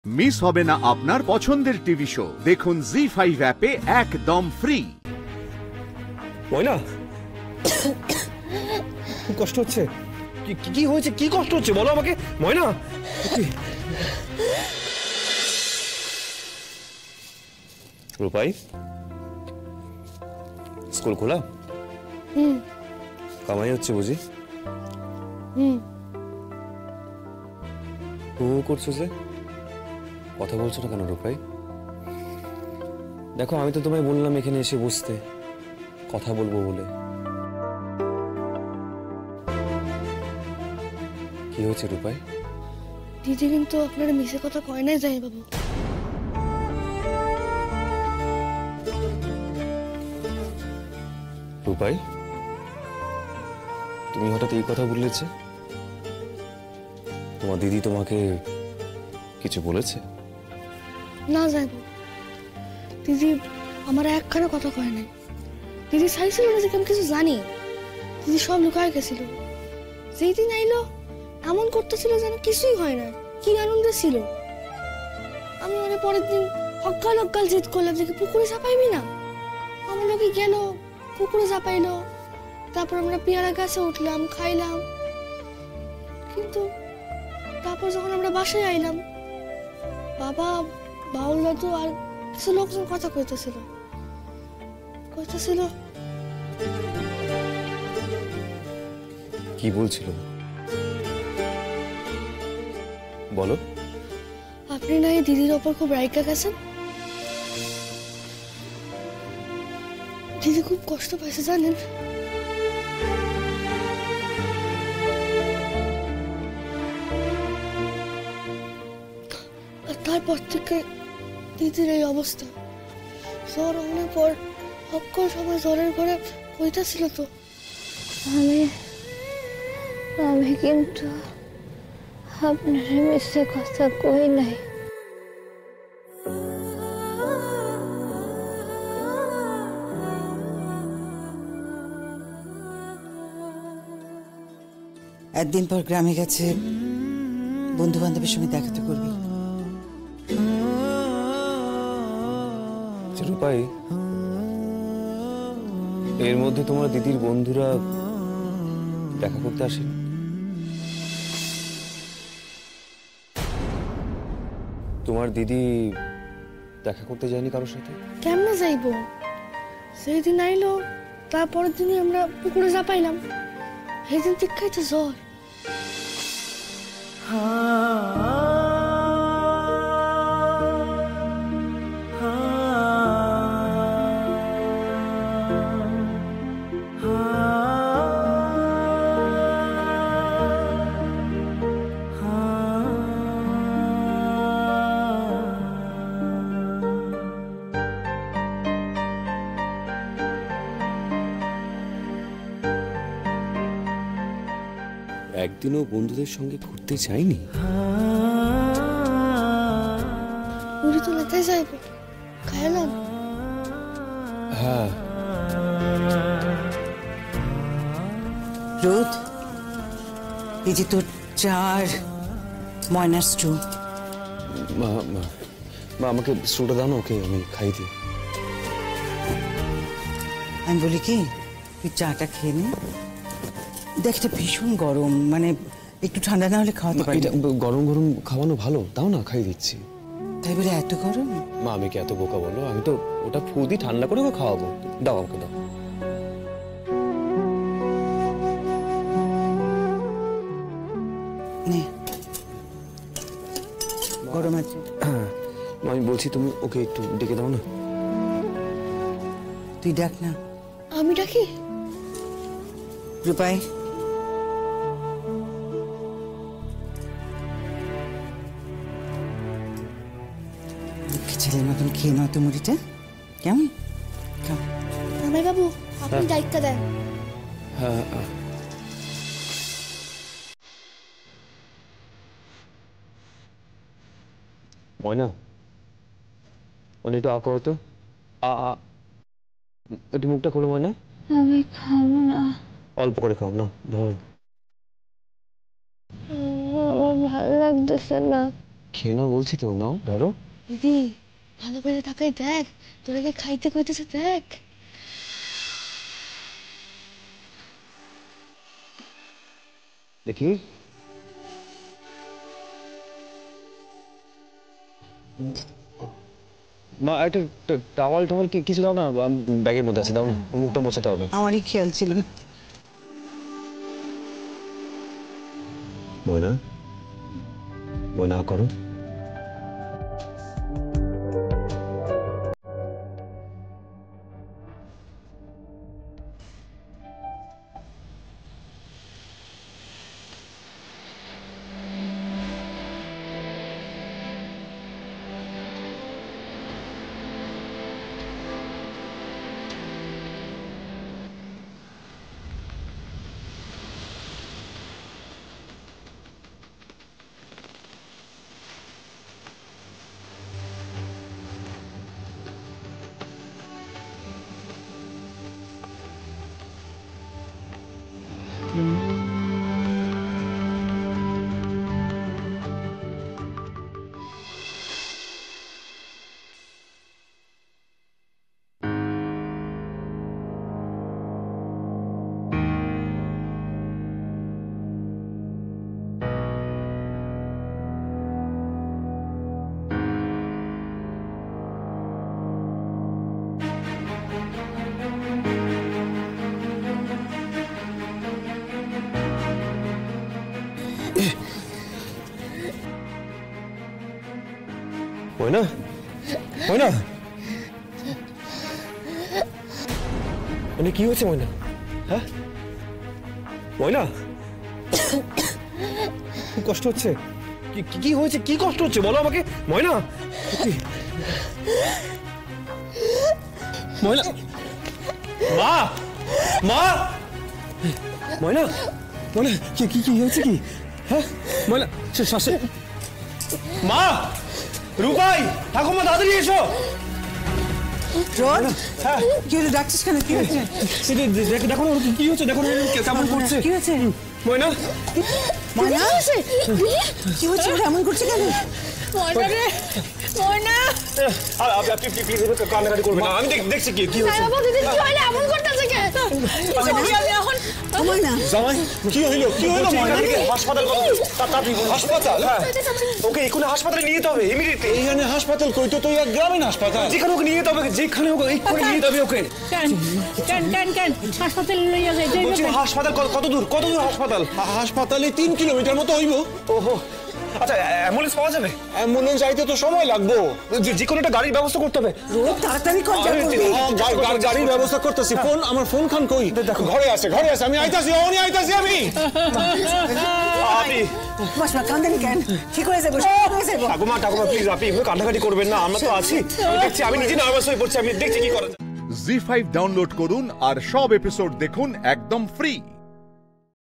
Miss হবে না আপনার পছন্দের টিভি শো। দেখুন জি5 অ্যাপে একদম ফ্রি। ময়না, খুব কষ্ট হচ্ছে। কি হয়েছে? কি কষ্ট হচ্ছে বলো আমাকে ময়না। রূপাই, স্কুল খোলা? কামাই হচ্ছে বুঝি? করছো যে, কথা বলছো না কেন রূপাই? দেখো, আমি তো তোমায় বললাম এখানে এসে বসতে, কথা বলবো বলে। কি হয়েছে রূপাই? দিদি কিন্তু আপনারা মিশে কথা কয় নাই যাই বাবু। রূপাই, তুমি হঠাৎ এই কথা বললেছে? তোমার দিদি তোমাকে কিছু বলেছে? না যাইব, দিদি আমার একখানা কথা কয় নাই। দিদি চাইছিল না যে আমি কিছু জানি। দিদি সব লুকায় গেছিল। যেই দিন আইলো এমন করতেছিল যেন কিছুই হয় না। কি আনন্দে ছিল। আমি মানে পরের দিন অজ্ঞাল অজ্ঞাল জেদ করলাম যে পুকুরে চাপাইবি না। আমার লোকে গেল, পুকুরে চাপাইলো। তারপর আমরা পেয়ারা গাছে উঠলাম, খাইলাম। কিন্তু তারপর যখন আমরা বাসায় আইলাম, বাবা, বাউল দাদু আর কিছু লোকজন কথা কইতেছিল। কি বলছিল বলো? আপনি না এই দিদির ওপর খুব রাইগা গেছেন। দিদি খুব কষ্ট পাইছে জানেন। আর তারপর থেকে দিদির এই অবস্থা। জ্বর অনেক পর অক্ষর সময় জ্বরের ঘরে কইতাছিল তো। আমি কিন্তু আপনার মিশে কথা কই নাই। একদিন পর গ্রামে গেছে, বন্ধু বান্ধবের সঙ্গে দেখা তো করবি। রূপাই, এর মধ্যে তোমার দিদির বন্ধুরা দেখা করতে আসেন? তোমার দিদি দেখা করতে যায়নি কারোর সাথে? কেমনে যাইব? সেই দিন আইলো, তারপরের দিনই আমরা পুকুরে চাপাইলাম। সেই দিন ঠিক খাইতে জ্বর। একদিনও বন্ধুদের সঙ্গে ঘুরতে যায়নি? উনি তো নেতাই যাইব, খাইলাম। হ্যাঁ। রোদ, এই যে তোর চার ময়নার স্টু। মা আমাকে স্টুটা দাও না, ওকে আমি খাই দিই। আমি বলি কি, তুই চাটা খেয়ে নে। দেখ, এটা ভীষণ গরম, মানে একটু ঠান্ডা না হলে খাওয়াতে পারি। গরম গরম খাওয়ানো ভালো, দাও না, খাই দিচ্ছি। তাই বলে এত গরম? মা, আমি কি এত বোকা বলো? আমি তো ওটা ফু দিয়ে ঠান্ডা করে ওকে খাওয়াবো। দাও, আমাকে দাও। নে, গরম আছে। হ্যাঁ, আমি বলছি তুমি ওকে একটু ডেকে দাও না। তুই ডাক না। আমি ডাকি? রূপাই, ছেলের মতন খেয়ে নাও তো মুড়িটা, কেমন? জামাই বাবু, আপনি দায়িত্ব দেন। হ্যাঁ। ময়না, একটু আ করো তো। একটু মুখটা খোলো ময়না। আমি খাবো না। অল্প করে খাও না, ধর। আমার ভালো লাগতেছে না। খেয়ে নাও বলছি তো, নাও ধরো। দিদি ভালো করে তাকাই দেখ, তোরাকে খাইতে কইতেছে দেখ। দেখি। মা একটা টাওয়াল টাওয়াল কিছু দাও না, ব্যাগের মধ্যে আছে, দাও না, মুখটা মোছাতে হবে। আমারই খেয়াল ছিল না। ময়না, ময়না করো। ময়না, ময়না, মানে কি হয়েছে ময়না? হ্যাঁ ময়না, খুব কষ্ট হচ্ছে। কি হয়েছে? কি কষ্ট হচ্ছে বলো আমাকে ময়না। ময়না, মা, মা, ময়না, ময়না, কি হয়েছে কি? হ্যাঁ ময়না, শ্বাসে। মা, রূপাই, ঠাকুমা তাড়াতাড়ি এসো। হ্যাঁ কি হলো, ডাকছিস কেন? কি হয়েছে? দেখো না কি হচ্ছে, দেখো না কেমন করছে। কি হয়েছে ময়না? ময়না কি হচ্ছে, এমন করছে কেন? কান্নাকাটি করবে না, আমি দেখছি কি হচ্ছে। কি হইলো হাসপাতাল? হাসপাতাল? ওকে এখানে হাসপাতালে নিয়ে যেতে হবে ইমিডিয়েটলি। এইখানে হাসপাতাল কই? তো তুই এক গ্রামীণ হাসপাতাল, যেখানে ওকে নিয়ে যেতে হবে, যেখানে ওকে করে নিয়ে যেতে হবে ওকে। হাসপাতালে লইয়া যাই। হাসপাতাল কত দূর হাসপাতাল? হাসপাতালে 3 কিলোমিটার মতো হইব। ওহো, আচ্ছা অ্যাম্বুলেন্স পাওয়া যাবে? অ্যাম্বুলেন্স আইতে তো সময় লাগবো। যে কোনো একটা গাড়ির ব্যবস্থা করতে হবে। তাড়াতাড়ি কর। গাড়ির ব্যবস্থা করতেছি। আমার ফোন খান কই? দেখো ঘরে আছে, আমি আইতাছি, আইতাছি আমি। আপনি কান্দানি কেন? ঠিক হয়ে যাবো। ঠাকুমা প্লিজ আপনি এভাবে কান্নাকাটি করবেন না, আমরা তো আছি। আমি দেখছি, আমি নিজে নার্ভাস হয়ে পড়ছি, আমি দেখছি কি করা যায়। জি5 ডাউনলোড করুন আর সব এপিসোড দেখুন একদম ফ্রি।